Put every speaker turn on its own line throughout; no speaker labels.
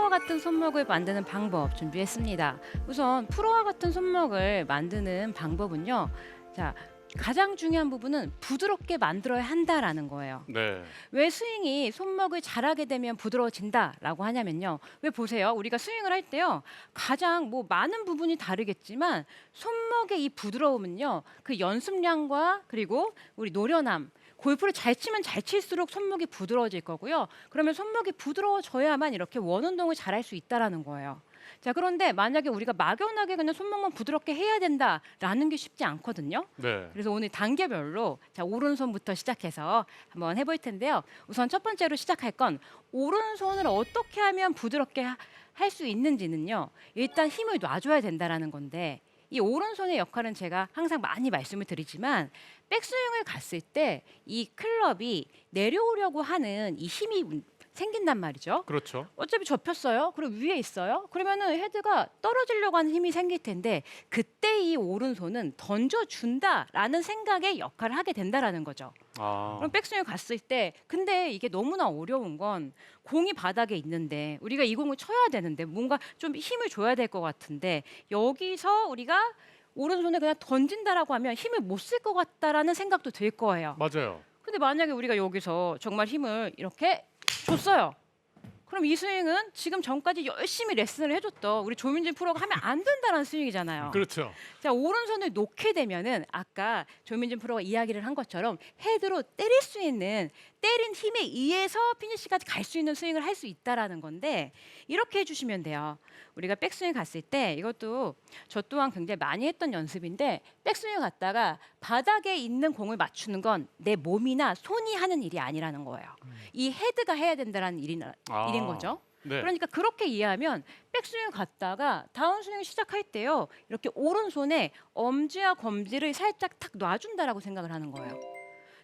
프로와 같은 손목을 만드는 방법 준비했습니다. 우선 프로와 같은 손목을 만드는 방법은요. 자, 가장 중요한 부분은 부드럽게 만들어야 한다라는 거예요.
네.
왜 스윙이 손목을 잘하게 되면 부드러워진다라고 하냐면요. 왜 보세요. 우리가 스윙을 할 때요. 가장 뭐 많은 부분이 다르겠지만 손목의 이 부드러움은요. 그 연습량과 그리고 우리 노련함 골프를 잘 치면 잘 칠수록 손목이 부드러워질 거고요. 그러면 손목이 부드러워져야만 이렇게 원운동을 잘할 수 있다라는 거예요. 자, 그런데 만약에 우리가 막연하게 그냥 손목만 부드럽게 해야 된다라는 게 쉽지 않거든요.
네.
그래서 오늘 단계별로 자, 오른손부터 시작해서 한번 해볼 텐데요. 우선 첫 번째로 시작할 건 오른손을 어떻게 하면 부드럽게 할 수 있는지는요. 일단 힘을 놔줘야 된다라는 건데 이 오른손의 역할은 제가 항상 많이 말씀을 드리지만 백스윙을 갔을 때 이 클럽이 내려오려고 하는 이 힘이 생긴단 말이죠.
그렇죠.
어차피 접혔어요. 그리고 위에 있어요. 그러면은 헤드가 떨어지려고 하는 힘이 생길 텐데 그때 이 오른손은 던져준다라는 생각의 역할을 하게 된다라는 거죠.
아.
그럼 백스윙 갔을 때 근데 이게 너무나 어려운 건 공이 바닥에 있는데 우리가 이 공을 쳐야 되는데 뭔가 좀 힘을 줘야 될 것 같은데 여기서 우리가 오른손에 그냥 던진다라고 하면 힘을 못 쓸 것 같다라는 생각도 들 거예요.
맞아요.
근데 만약에 우리가 여기서 정말 힘을 이렇게 줬어요. 그럼 이 스윙은 지금 전까지 열심히 레슨을 해줬던 우리 조민진 프로가 하면 안 된다는 스윙이잖아요.
그렇죠.
자, 오른손을 놓게 되면은 아까 조민진 프로가 이야기를 한 것처럼 헤드로 때릴 수 있는 때린 힘에 의해서 피니시까지 갈 수 있는 스윙을 할 수 있다라는 건데 이렇게 해주시면 돼요. 우리가 백스윙 갔을 때 이것도 저 또한 굉장히 많이 했던 연습인데 백스윙 갔다가 바닥에 있는 공을 맞추는 건 내 몸이나 손이 하는 일이 아니라는 거예요. 이 헤드가 해야 된다는 일인 거죠.
네.
그러니까 그렇게 이해하면 백스윙 갔다가 다운스윙 시작할 때요. 이렇게 오른손에 엄지와 검지를 살짝 탁 놔준다라고 생각을 하는 거예요.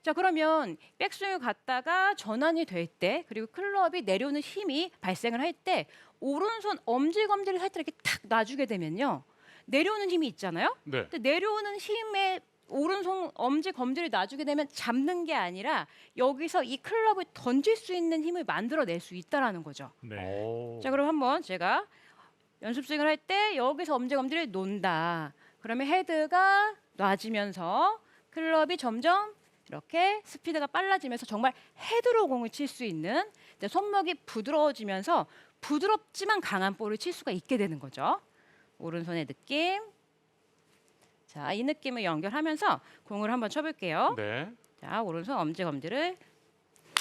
자, 그러면 백스윙을 갔다가 전환이 될 때 그리고 클럽이 내려오는 힘이 발생을 할 때 오른손 엄지 검지를 살짝 이렇게 탁 놔주게 되면요. 내려오는 힘이 있잖아요.
네.
근데 내려오는 힘에 오른손 엄지 검지를 놔주게 되면 잡는 게 아니라 여기서 이 클럽을 던질 수 있는 힘을 만들어낼 수 있다라는 거죠.
네.
오.
자, 그럼 한번 제가 연습 스윙을 할 때 여기서 엄지 검지를 놓는다. 그러면 헤드가 놔지면서 클럽이 점점 이렇게 스피드가 빨라지면서 정말 헤드로 공을 칠 수 있는 이제 손목이 부드러워지면서 부드럽지만 강한 볼을 칠 수가 있게 되는 거죠. 오른손의 느낌. 자, 이 느낌을 연결하면서 공을 한번 쳐볼게요.
네.
자, 오른손 엄지 검지를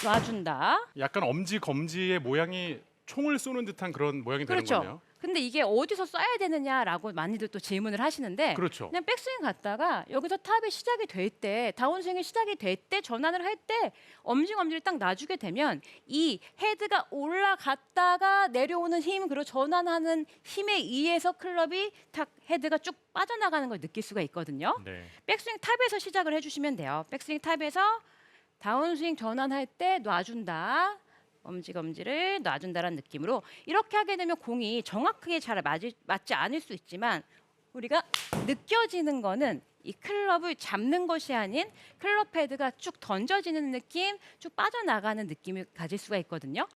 놔준다.
약간 엄지 검지의 모양이 총을 쏘는 듯한 그런 모양이 되는
그렇죠.
거네요.
근데 이게 어디서 쏴야 되느냐라고 많이들 또 질문을 하시는데
그렇죠.
그냥 백스윙 갔다가 여기서 탑이 시작이 될 때 다운스윙이 시작이 될 때 전환을 할 때 엄지검지를 딱 놔주게 되면 이 헤드가 올라갔다가 내려오는 힘 그리고 전환하는 힘에 의해서 클럽이 탁 헤드가 쭉 빠져나가는 걸 느낄 수가 있거든요.
네.
백스윙 탑에서 시작을 해주시면 돼요. 백스윙 탑에서 다운스윙 전환할 때 놔준다. 엄지검지를 놔준다라는 느낌으로 이렇게 하게 되면 공이 정확하게 잘 맞지 않을 수 있지만 우리가 느껴지는 거는 이 클럽을 잡는 것이 아닌 클럽 헤드가 쭉 던져지는 느낌, 쭉 빠져나가는 느낌을 가질 수가 있거든요.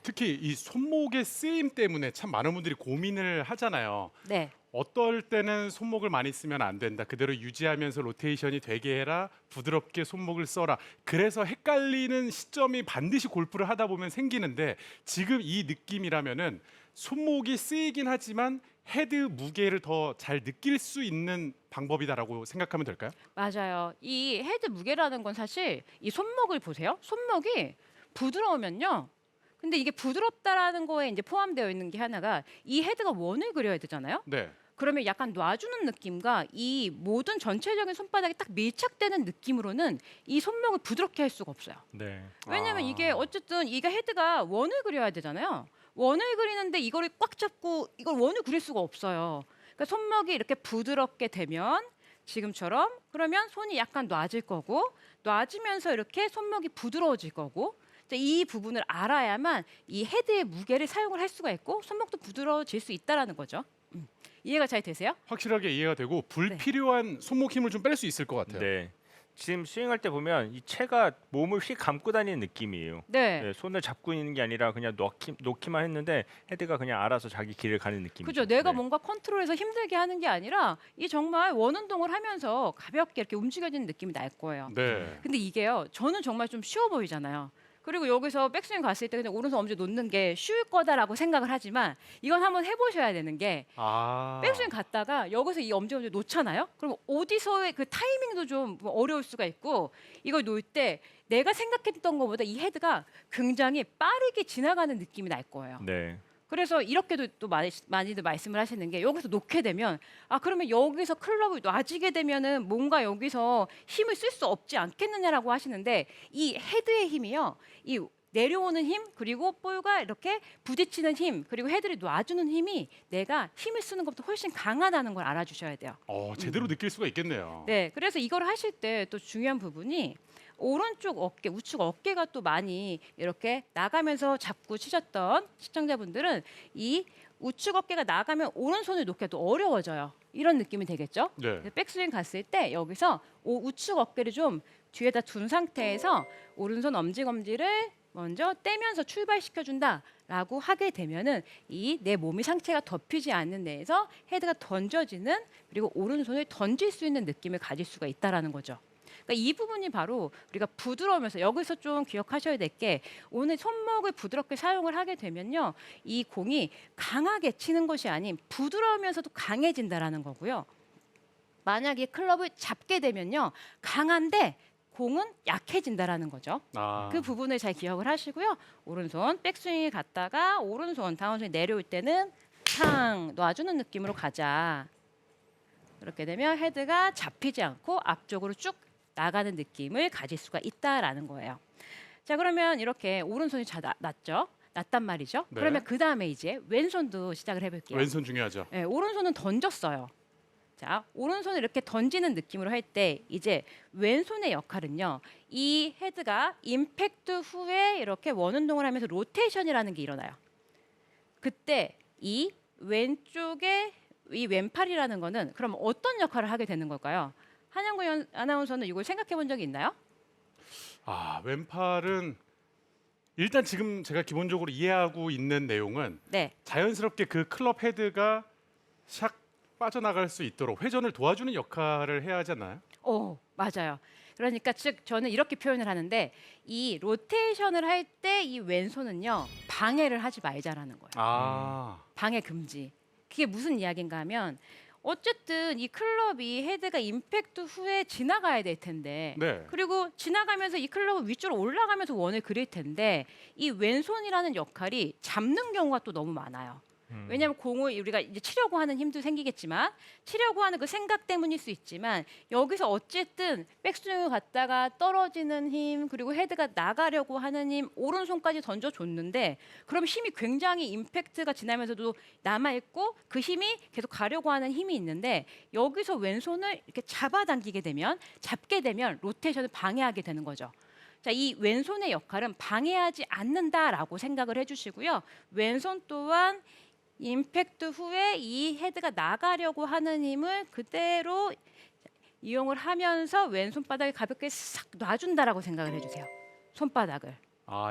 특히 이 손목의 쓰임 때문에 참 많은 분들이 고민을 하잖아요.
네.
어떨 때는 손목을 많이 쓰면 안 된다. 그대로 유지하면서 로테이션이 되게 해라. 부드럽게 손목을 써라. 그래서 헷갈리는 시점이 반드시 골프를 하다 보면 생기는데 지금 이 느낌이라면은 손목이 쓰이긴 하지만 헤드 무게를 더 잘 느낄 수 있는 방법이다라고 생각하면 될까요?
맞아요. 이 헤드 무게라는 건 사실 이 손목을 보세요. 손목이 부드러우면요. 근데 이게 부드럽다라는 거에 이제 포함되어 있는 게 하나가 이 헤드가 원을 그려야 되잖아요.
네.
그러면 약간 놔주는 느낌과 이 모든 전체적인 손바닥이 딱 밀착되는 느낌으로는 이 손목을 부드럽게 할 수가 없어요.
네.
왜냐면
아.
이게 어쨌든 이게 헤드가 원을 그려야 되잖아요. 원을 그리는데 이거를 꽉 잡고 이걸 원을 그릴 수가 없어요. 그러니까 손목이 이렇게 부드럽게 되면 지금처럼 그러면 손이 약간 놔질 거고 놔지면서 이렇게 손목이 부드러워질 거고 이제 이 부분을 알아야만 이 헤드의 무게를 사용을 할 수가 있고 손목도 부드러워질 수 있다라는 거죠. 이해가 잘 되세요?
확실하게 이해가 되고 불필요한 손목 힘을 좀 뺄 수 있을 것 같아요.
네. 지금 스윙할 때 보면 이 채가 몸을 휙 감고 다니는 느낌이에요.
네.
네, 손을 잡고 있는 게 아니라 그냥 놓기만 했는데 헤드가 그냥 알아서 자기 길을 가는 느낌이죠.
그죠. 내가
네.
뭔가 컨트롤해서 힘들게 하는 게 아니라 이 정말 원운동을 하면서 가볍게 이렇게 움직여지는 느낌이 날 거예요.
네.
근데 이게요. 저는 정말 좀 쉬워 보이잖아요. 그리고 여기서 백스윙 갔을 때 그냥 오른손 엄지 놓는 게 쉬울 거다라고 생각을 하지만 이건 한번 해보셔야 되는 게
아.
백스윙 갔다가 여기서 이 엄지 놓잖아요. 그럼 어디서의 그 타이밍도 좀 어려울 수가 있고 이걸 놓을 때 내가 생각했던 것보다 이 헤드가 굉장히 빠르게 지나가는 느낌이 날 거예요.
네.
그래서 이렇게도 또 많이들 말씀을 하시는 게 여기서 놓게 되면 아 그러면 여기서 클럽을 놔지게 되면은 뭔가 여기서 힘을 쓸 수 없지 않겠느냐라고 하시는데 이 헤드의 힘이요. 이 내려오는 힘 그리고 볼과 이렇게 부딪히는 힘 그리고 헤드를 놔주는 힘이 내가 힘을 쓰는 것보다 훨씬 강하다는 걸 알아주셔야 돼요.
제대로 느낄 수가 있겠네요.
네, 그래서 이걸 하실 때 또 중요한 부분이 오른쪽 어깨, 우측 어깨가 또 많이 이렇게 나가면서 잡고 치셨던 시청자분들은 이 우측 어깨가 나가면 오른손을 놓기가 어려워져요. 이런 느낌이 되겠죠?
네.
백스윙 갔을 때 여기서 우측 어깨를 좀 뒤에다 둔 상태에서 오른손 엄지검지를 먼저 떼면서 출발시켜준다라고 하게 되면은 이 내 몸이 상체가 덮이지 않는 데에서 헤드가 던져지는 그리고 오른손을 던질 수 있는 느낌을 가질 수가 있다라는 거죠. 그러니까 이 부분이 바로 우리가 부드러우면서 여기서 좀 기억하셔야 될 게 오늘 손목을 부드럽게 사용을 하게 되면요. 이 공이 강하게 치는 것이 아닌 부드러우면서도 강해진다라는 거고요. 만약에 클럽을 잡게 되면요. 강한데 공은 약해진다라는 거죠.
아.
그 부분을 잘 기억을 하시고요. 오른손 백스윙이 갔다가 오른손 다운스윙 내려올 때는 탕 놔주는 느낌으로 가자. 그렇게 되면 헤드가 잡히지 않고 앞쪽으로 쭉 나가는 느낌을 가질 수가 있다라는 거예요. 자 그러면 이렇게 오른손이 났죠? 났단 말이죠.
네.
그러면 그 다음에 이제 왼손도 시작을 해볼게요.
왼손 중요하죠.
네, 오른손은 던졌어요. 자 오른손을 이렇게 던지는 느낌으로 할 때 이제 왼손의 역할은요. 이 헤드가 임팩트 후에 이렇게 원운동을 하면서 로테이션이라는 게 일어나요. 그때 이 왼쪽에 이 왼팔이라는 거는 그럼 어떤 역할을 하게 되는 걸까요? 한양구 아나운서는 이걸 생각해 본 적이 있나요?
왼팔은 일단 지금 제가 기본적으로 이해하고 있는 내용은
네.
자연스럽게 그 클럽 헤드가 샥 빠져나갈 수 있도록 회전을 도와주는 역할을 해야 하잖아요.
맞아요. 그러니까 즉 저는 이렇게 표현을 하는데 이 로테이션을 할 때 이 왼손은요. 방해를 하지 말자라는 거예요. 방해 금지. 그게 무슨 이야기인가 하면 어쨌든 이 클럽이 헤드가 임팩트 후에 지나가야 될 텐데
네.
그리고 지나가면서 이 클럽은 위쪽으로 올라가면서 원을 그릴 텐데 이 왼손이라는 역할이 잡는 경우가 또 너무 많아요. 왜냐하면 공을 우리가 이제 치려고 하는 힘도 생기겠지만 치려고 하는 그 생각 때문일 수 있지만 여기서 어쨌든 백스윙을 갔다가 떨어지는 힘 그리고 헤드가 나가려고 하는 힘 오른손까지 던져줬는데 그럼 힘이 굉장히 임팩트가 지나면서도 남아있고 그 힘이 계속 가려고 하는 힘이 있는데 여기서 왼손을 이렇게 잡아당기게 되면 잡게 되면 로테이션을 방해하게 되는 거죠. 자, 이 왼손의 역할은 방해하지 않는다라고 생각을 해주시고요. 왼손 또한 임팩트 후에 이 헤드가 나가려고 하는 힘을 그대로 이용을 하면서 왼손바닥에 가볍게 싹 놔준다라고 생각을 해주세요. 손바닥을.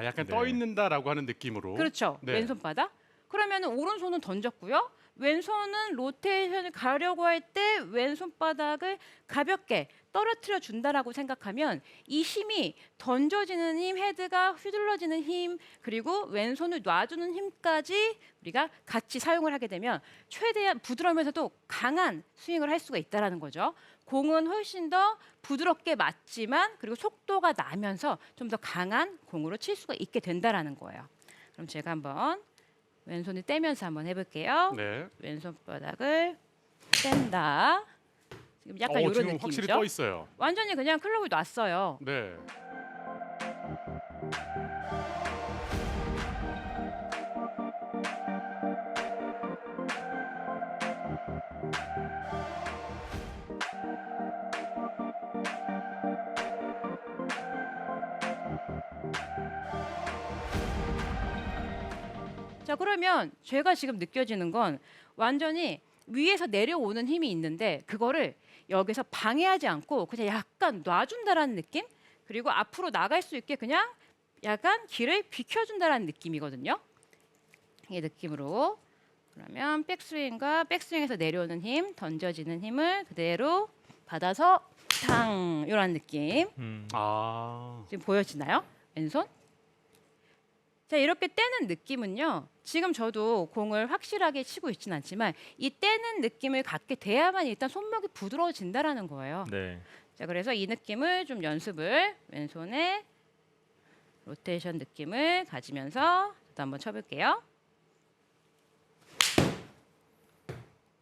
약간
네.
떠 있는다라고 하는 느낌으로.
그렇죠.
네.
왼손바닥. 그러면 오른손은 던졌고요. 왼손은 로테이션을 가려고 할 때 왼손바닥을 가볍게 떨어뜨려 준다라고 생각하면 이 힘이 던져지는 힘, 헤드가 휘둘러지는 힘, 그리고 왼손을 놔주는 힘까지 우리가 같이 사용을 하게 되면 최대한 부드러우면서도 강한 스윙을 할 수가 있다라는 거죠. 공은 훨씬 더 부드럽게 맞지만 그리고 속도가 나면서 좀 더 강한 공으로 칠 수가 있게 된다라는 거예요. 그럼 제가 한번 왼손을 떼면서 한번 해볼게요.
네.
왼손바닥을 뗀다. 지금 약간 이런
지금
느낌이죠.
확실히 떠 있어요.
완전히 그냥 클럽을 놨어요.
네.
자, 그러면 제가 지금 느껴지는 건 완전히 위에서 내려오는 힘이 있는데 그거를 여기서 방해하지 않고 그냥 약간 놔준다라는 느낌? 그리고 앞으로 나갈 수 있게 그냥 약간 길을 비켜준다라는 느낌이거든요. 이 느낌으로 그러면 백스윙과 백스윙에서 내려오는 힘, 던져지는 힘을 그대로 받아서 탕 이런 느낌.
아.
지금 보여지나요? 왼손? 자, 이렇게 떼는 느낌은요. 지금 저도 공을 확실하게 치고 있지는 않지만 이 떼는 느낌을 갖게 돼야만 일단 손목이 부드러워진다라는 거예요.
네.
자, 그래서 이 느낌을 좀 연습을 왼손에 로테이션 느낌을 가지면서 또 한번 쳐볼게요.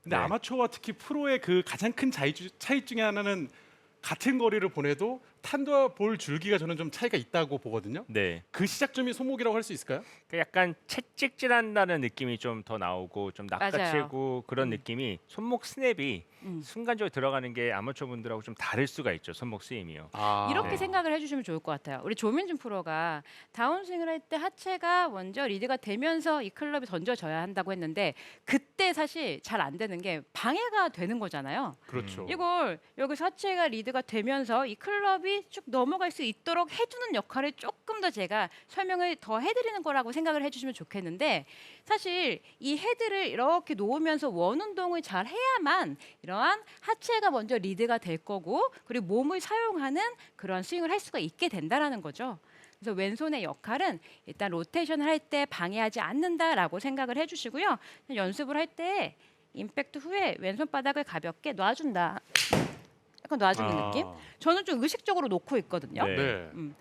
근데
네.
아마추어와 특히 프로의 그 가장 큰 차이 중에 하나는 같은 거리를 보내도 탄도와 볼 줄기가 저는 좀 차이가 있다고 보거든요.
네.
그 시작점이 손목이라고 할 수 있을까요?
그 약간 채찍질한다는 느낌이 좀 더 나오고 좀 낚아채고 그런 느낌이 손목 스냅이 순간적으로 들어가는 게 아마추어 분들하고 좀 다를 수가 있죠. 손목 스윙이요.
아.
이렇게
네.
생각을 해주시면 좋을 것 같아요. 우리 조민준 프로가 다운스윙을 할 때 하체가 먼저 리드가 되면서 이 클럽이 던져져야 한다고 했는데 그때 사실 잘 안 되는 게 방해가 되는 거잖아요.
그렇죠.
이걸 여기서 하체가 리드가 되면서 이 클럽이 쭉 넘어갈 수 있도록 해주는 역할을 조금 더 제가 설명을 더 해드리는 거라고 생각을 해주시면 좋겠는데 사실 이 헤드를 이렇게 놓으면서 원 운동을 잘 해야만 이러한 하체가 먼저 리드가 될 거고 그리고 몸을 사용하는 그런 스윙을 할 수가 있게 된다라는 거죠. 그래서 왼손의 역할은 일단 로테이션을 할 때 방해하지 않는다라고 생각을 해주시고요. 연습을 할 때 임팩트 후에 왼손 바닥을 가볍게 놔준다. 약간 놔주는 느낌? 저는 좀 의식적으로 놓고 있거든요.
네.
네.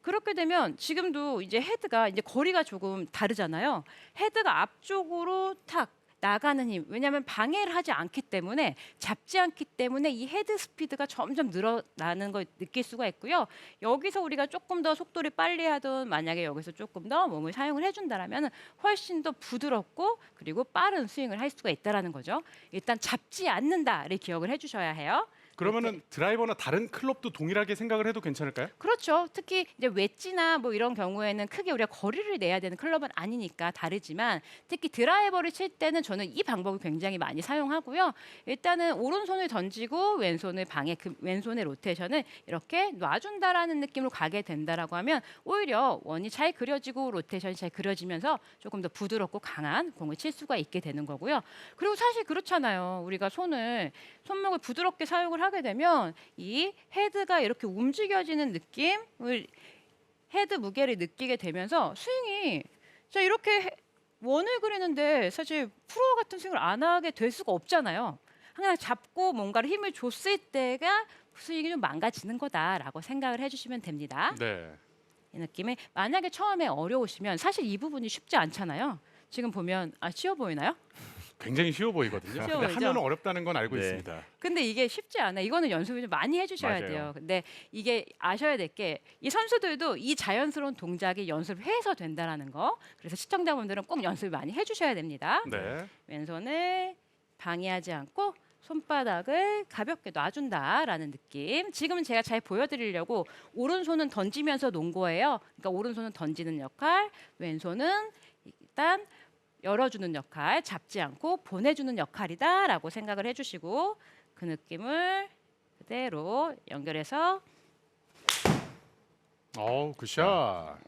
그렇게 되면 지금도 이제 헤드가 이제 거리가 조금 다르잖아요. 헤드가 앞쪽으로 탁 나가는 힘. 왜냐하면 방해를 하지 않기 때문에 잡지 않기 때문에 이 헤드 스피드가 점점 늘어나는 걸 느낄 수가 있고요. 여기서 우리가 조금 더 속도를 빨리 하든 만약에 여기서 조금 더 몸을 사용을 해준다라면 훨씬 더 부드럽고 그리고 빠른 스윙을 할 수가 있다라는 거죠. 일단 잡지 않는다를 기억을 해주셔야 해요.
그러면은 드라이버나 다른 클럽도 동일하게 생각을 해도 괜찮을까요?
그렇죠. 특히 이제 웨지나 뭐 이런 경우에는 크게 우리가 거리를 내야 되는 클럽은 아니니까 다르지만 특히 드라이버를 칠 때는 저는 이 방법을 굉장히 많이 사용하고요. 일단은 오른손을 던지고 왼손을 왼손의 로테이션을 이렇게 놔준다라는 느낌으로 가게 된다라고 하면 오히려 원이 잘 그려지고 로테이션이 잘 그려지면서 조금 더 부드럽고 강한 공을 칠 수가 있게 되는 거고요. 그리고 사실 그렇잖아요. 우리가 손목을 부드럽게 사용을 하게 되면 이 헤드가 이렇게 움직여지는 느낌을 헤드 무게를 느끼게 되면서 스윙이 자 이렇게 원을 그리는데 사실 프로 같은 스윙을 안 하게 될 수가 없잖아요. 항상 잡고 뭔가를 힘을 줬을 때가 스윙이 좀 망가지는 거다라고 생각을 해주시면 됩니다.
네.
이 느낌에 만약에 처음에 어려우시면 사실 이 부분이 쉽지 않잖아요. 지금 보면 쉬워 보이나요?
굉장히 쉬워 보이거든요.
쉬워
근데
보이죠?
하면 어렵다는 건 알고
네.
있습니다.
근데 이게 쉽지 않아. 이거는 연습을 좀 많이 해주셔야
맞아요.
돼요. 근데 이게 아셔야 될 게 이 선수들도 이 자연스러운 동작이 연습을 해서 된다라는 거. 그래서 시청자분들은 꼭 연습을 많이 해주셔야 됩니다.
네.
왼손을 방해하지 않고 손바닥을 가볍게 놔준다라는 느낌. 지금은 제가 잘 보여드리려고 오른손은 던지면서 놓은 거예요. 그러니까 오른손은 던지는 역할, 왼손은 일단 열어주는 역할, 잡지 않고 보내주는 역할이다라고 생각을 해주시고 그 느낌을 그대로 연결해서
굿샷.